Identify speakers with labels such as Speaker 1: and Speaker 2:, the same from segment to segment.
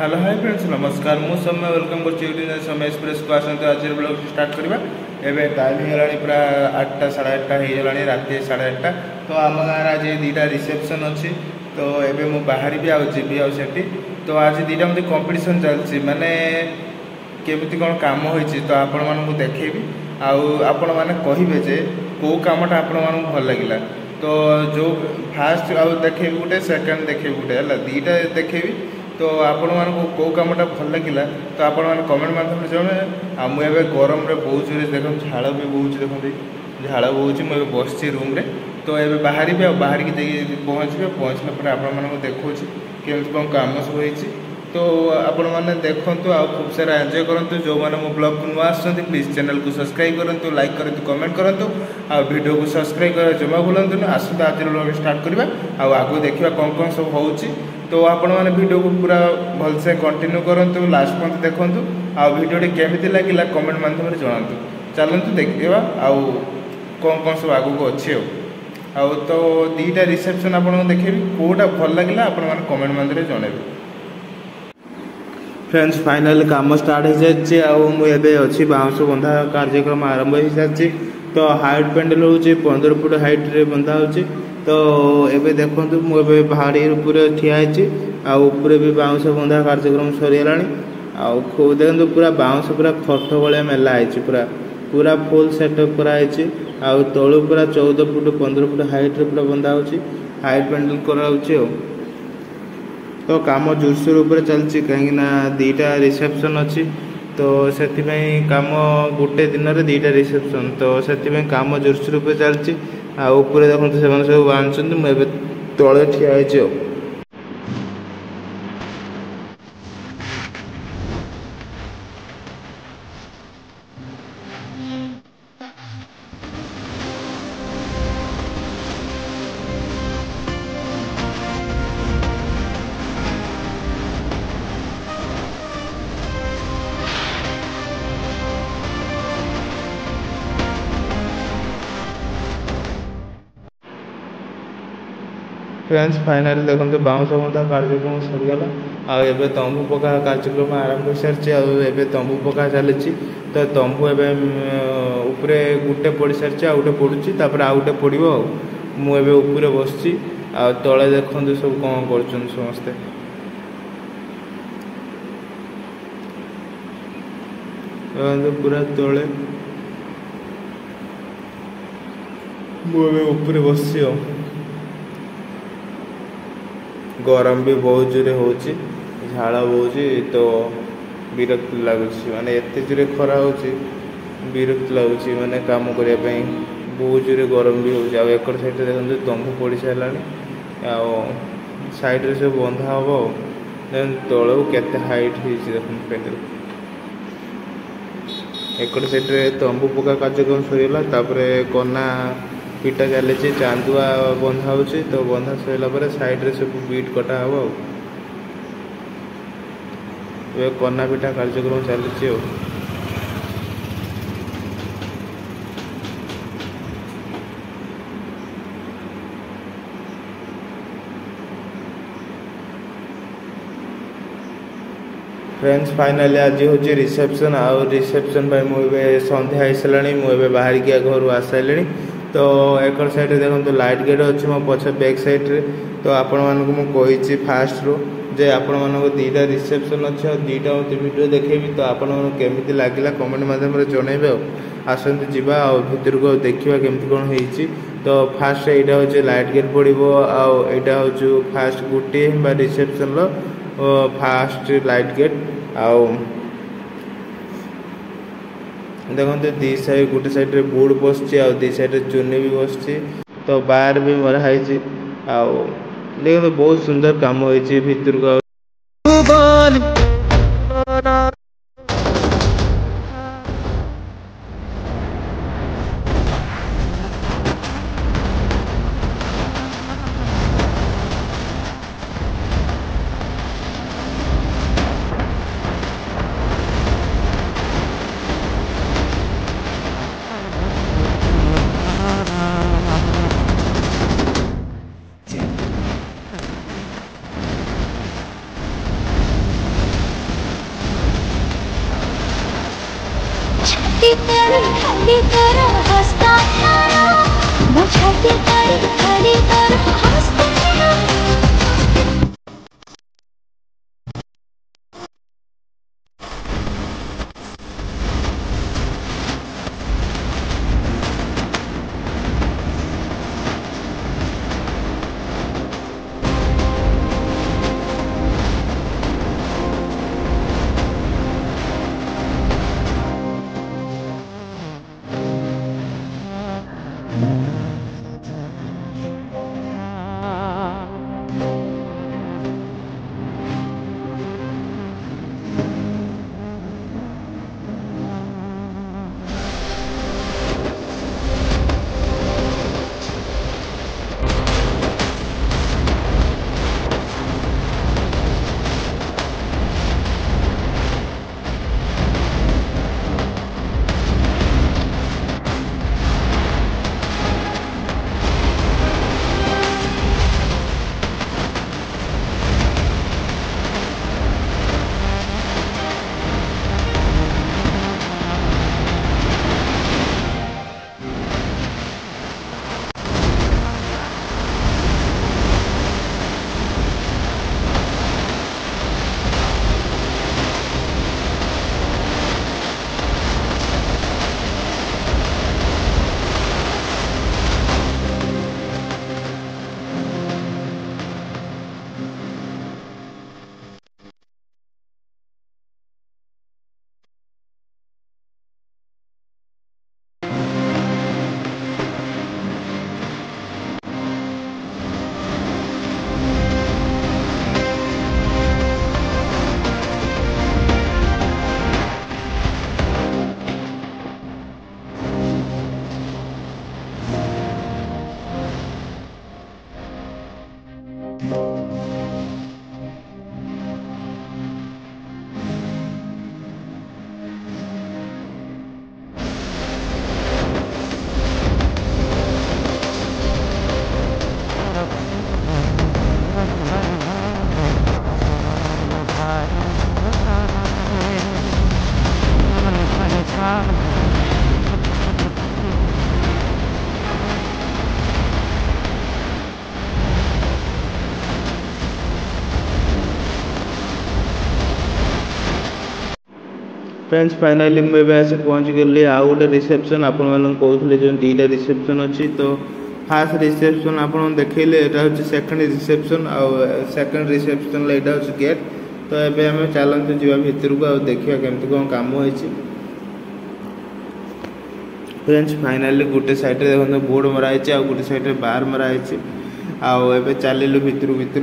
Speaker 1: Hello hi friends नमस्कार मु समय वेलकम कर समय एक्सप्रेस को आसते आज ब्लॉग स्टार्ट करवा एवं टाइम होगा पूरा 8टा 8:30 हो रात 8:30 तो आम गाँव आज दुटा रिसेप्शन अच्छी तो एवं मु बाहर भी आजी आठी तो आज दुटा मत कंपटीशन चलती माने केमी कौन कम हो तो आपण मानक देखी आपण मैंने कहे जे कौ कमटा आपण मानक भल लगे तो जो फास्ट आउ देखे गोटे सेकेंड देखे गोटे है दुटा देखेबी तो आपण मानक कौ कमटा भल लगे तो आपण मैंने कमेंट माध्यम जन मुझे गरम बहुत जोर देख झाड़ भी बहुत देखते झाड़ बहुत मुझे बस रूम रे तो ये बाहर भी बाहर की पहुँचला पर आपण देखा केमी कौन कम सब हो तो आपण मैंने देखूँ खूब सारा एंजॉय करूँ जो मैंने मो ब्लॉग को नुआ आसुँच प्लीज चैनल को सब्सक्राइब करूँ लाइक करूँ कमेंट करूँ आ वीडियो को सब्सक्राइब कर जमा भूलु आसते आज ब्लॉग स्टार्ट करवा आगू देखा कौन सब हो तो आपण मैंने वीडियो को पूरा भलसे कंटिन्यू करूँ लास्ट पर्यंत देखूँ आ वीडियो केमी लगे कमेंट माध्यम जनातु चलतु देखा आउ कौन सब आगू को अच्छे आउ तो दुटा रिसेप्शन आपको देखेबी कौटा भल लगे आपण मैंने कमेंट माध्यम जनइबे फ्रेंड्स फाइनल काम स्टार्ट हो जाए अच्छी बाउंस बंधा कार्यक्रम आरंभ हो सारी तो हाइट पेंडल हूँ 15 फुट हाइट रे बंधा हो तो एबे देखो मुझे पहाड़ी ऊपर ठियाई आउे भी बाउंस बंधा कार्यक्रम सरीगला देखो पूरा बाउंस पूरा खट भाया मेला पूरा पूरा फुल सेटअप कराई आउ तलू पूरा 14 फुट 15 फुट हाइट रे पूरा बंधा हो हाइट पेंडल कराऊँ तो काम जोरसोर उपर चलती कहीं दुटा रिसेप्शन अच्छी तो से काम गोटे दिन में दुटा रिसेप्शन तो से काम जोरसोर उपर चलती आउे देखो से सब बांधुंट मुझे तले ठिया फ्रेंड्स फाइनली देखते बाउंस बंधा कार्यक्रम सरीगला आबे तंबू पका कार्यक्रम आरंभ हो सारी आबे तंबू पका चली तो तंबू एवं उपरे गोटे पड़ सारी आ गोटे पड़ुची आउ गोटे पड़ो मुझे उपरे बस तले देखते सब कौन कर समस्ते पूरा तले मुझे उपरे बस गरम भी बहुत जोरे हो झाड़ बहुत तो विरक्त लगुच माने एत जोरे खरा हो विरक्त लगुच माने काम करने बहुत जोरे गरम भी हो एक साइड देखते तंबू पड़ सारा साइड सब बंधा हम तल के हाइट देख एक साइड तंबू पका कार्यक्रम सरीगला कना पिटा चली चांदुआ बंधा हो तो बंधा सरला साइड रे सब बीट कटा हम कना पिटा कार्यक्रम चली फ्रेंड्स फाइनली आज हूँ रिसेप्शन आउ रिसेप्शन मुझे संध्या हो सारा मुझे बाहर की घर आ सारे तो एक साइड देखो लाइट गेट अच्छी मो पछ बैक साइड रे तो आपण मानक मुझे फास्ट रू जे आपण मानक दुटा रिसेप्शन अच्छे दुटा मत वीडियो देखेबी तो आपण केमी लगे कमेंट माध्यम जनइबे आसते जावा भितर को देखा केमती कौन हो तो फास्ट यहाँ हूँ लाइट गेट पड़ो आईटा हूँ फास्ट गोटे रिसेप्शन फास्ट लाइट गेट आउ देखते दी साइड गोटे साइड रे बोर्ड बस दी साइड रे चुनी भी बस तो बार भी मराई देखते बहुत सुंदर काम हो भितर को
Speaker 2: छाती तले खाली तोर हस्ताक्षर मो छाती तले खाली तोर हस्ताक्षर।
Speaker 1: फ्रेंड्स फाइनाली मुझे आसे पहुँच गली आउ गोटे रिसेप्शन आपण कहते जो दुईटा रिसेप्शन अच्छी तो फास्ट रिसेप्शन आप देखले यहाँ हूँ सेकेंड रिसेप्शन आउ सेकेंड रिसेप्शन यहाँ हूँ गेट तो ये आम चलते जा भितर को देखा केमती कौन कम हो फ्रेंड्स फाइनाली गोटे साइड देखो बोर्ड मराई आ गोटे साइड बार मराई आउ चलू भितर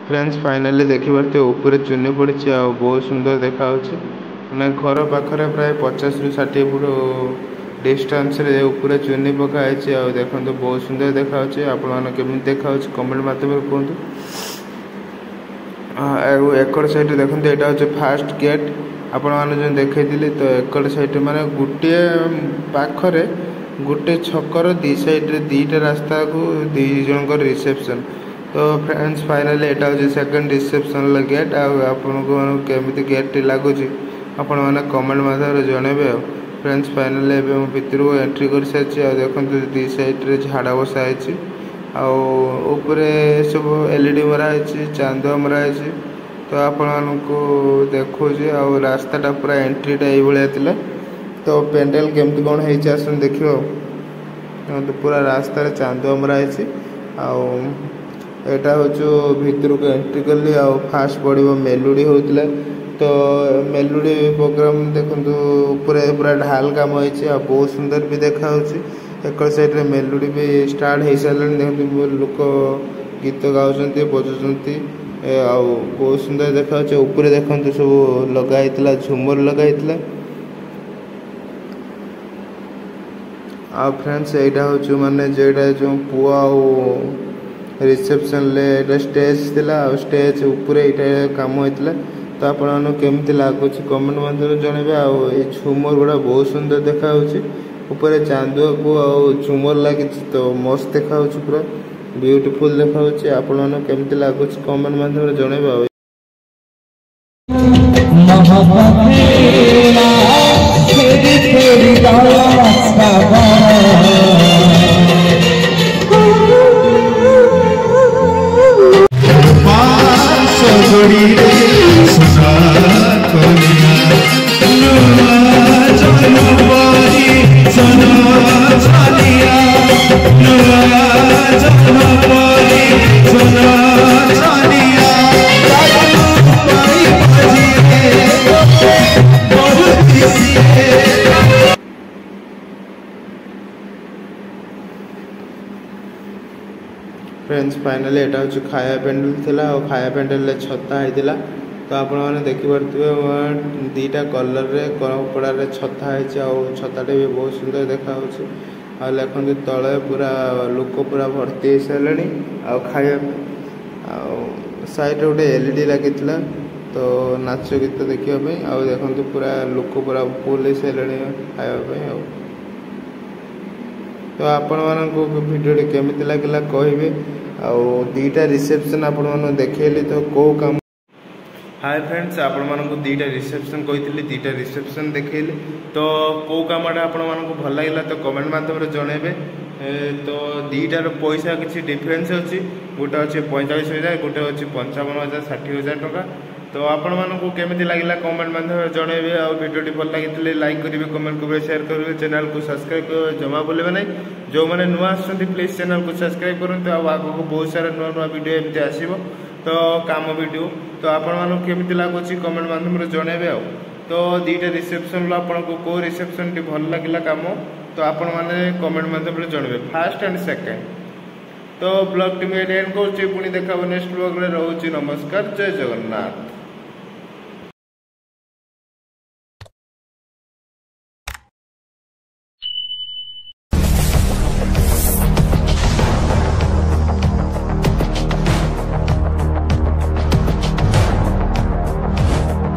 Speaker 1: फ्रेंड्स फाइनाली देखिए ऊपर चुनी पड़ी बहुत सुंदर देखा मैंने घर पाखे प्राय 50 ରୁ 60 फुट डिस्टेंस रे ऊपर चुनी पकाई देखो बहुत सुंदर देखा आपमि देखा कमेंट मध्यम कहतु एकड़ साइड देखो यहाँ हूँ फास्ट गेट आपण जो देखी तो एकड़ साइड माने गोटे पाखरे गोटे छकर दी साइड रे दीटा रास्ता को दी जन रिसेप्शन तो फ्रेंड्स फाइनाली यहाँ हूँ सेकेंड रिसेप्शन गेट आपको केमी गेट लगुच आपण मैंने कमेंट मध्यम जनइबे फ्रेंड्स फाइनली एवं भितर को एंट्री कर सारी देखो दी साइड्रे झाड़ा बसा है आउे सब एलईडी मराई चांदुआ मराई तो आपण को देखो रास्ताटा पूरा एंट्रीटा ये तो पेंडेल केमती कौन है आसन देख तो पूरा रास्तार चांदुआ मराई आटा हूँ भितर को एंट्री कली फास्ट पड़ो मेलोडी होता तो मेलोडी प्रोग्राम देखो पूरा ढाल काम हो बहुत सुंदर भी देखा एक साइड मेलोडी भी स्टार्ट हो सारे देखो लोक गीत गाँव बजुंट बहुत सुंदर देखा ऊपर देखो सब लगाई झूमर लगाई आ फ्रेंड्स यहाँ हूँ माने जेटा जो पुआ रिसेप्शन ले स्टेज थिला स्टेज ऊपर यहाँ काम होता तो आपन केमती लगुच कमेंट माध्यम जनइबे आ झूमर गुड़ा बहुत सुंदर देखा ऊपर चांदुआ को झूमर लगी तो मस्त देखा पूरा ब्यूटीफुल देखा आपन केमती लगुच कमेंट माध्यम जनइबे फ्रेंड्स फाइनली यहाँ हूँ खाया पेंडल थिला और खाया पेंडल छता होता तो आपण मैंने देखिपे दीटा कलर रे कपड़ा छता है छताटे भी बहुत सुंदर देखा लिखते तले पूरा लोक पूरा भर्ती हो सारे खाया साइड गोटे एलईडी लगी तो नाच गीत देखापी देखो पूरा लोक पूरा फुल हो सारे खायापी तो आपण मानक भिडियो केमिति लागला कहिबे दीटा रिसेप्शन आपण मन देखैली तो को काम हाय फ्रेंड्स आपण मानक दीटा रिसेप्शन कही दीटा रिसेप्शन देखैली तो को कामटा आपण मानक भल लागला तो कमेंट माध्यम जनइबे तो दीटार पैसा किसी डिफरेन्स अच्छी गोटे अच्छे 45,000 गोटे अच्छे 55,000 60,000 टका तो आपण मानक केमिति लागला कमेंट माध्यम जनइबे आ वीडियोटी भल लगी लाइक करेंगे कमेंट करेंगे शेयर करेंगे चैनल को सब्सक्राइब कर जमा बोलेबे नहीं जो मैंने नुआ आसछन्ति प्लीज चैनल को सब्सक्राइब करंतु आगो बहुत सारा नुआ नुआ वीडियो एमती आसीबो तो काम वीडियो तो आपण मानक केमिति लागुची कमेंट माध्यम जनइबे तो दीटा रिसेप्शन आपण को रिसेप्शन टी भल लागला काम तो आपण माने कमेंट माध्यम जनइबे फर्स्ट एंड सेकंड तो ब्लॉग टी में एंड करछि पुनी देखाबो नेक्स्ट ब्लॉग रे रहउची नमस्कार जय जगन्नाथ।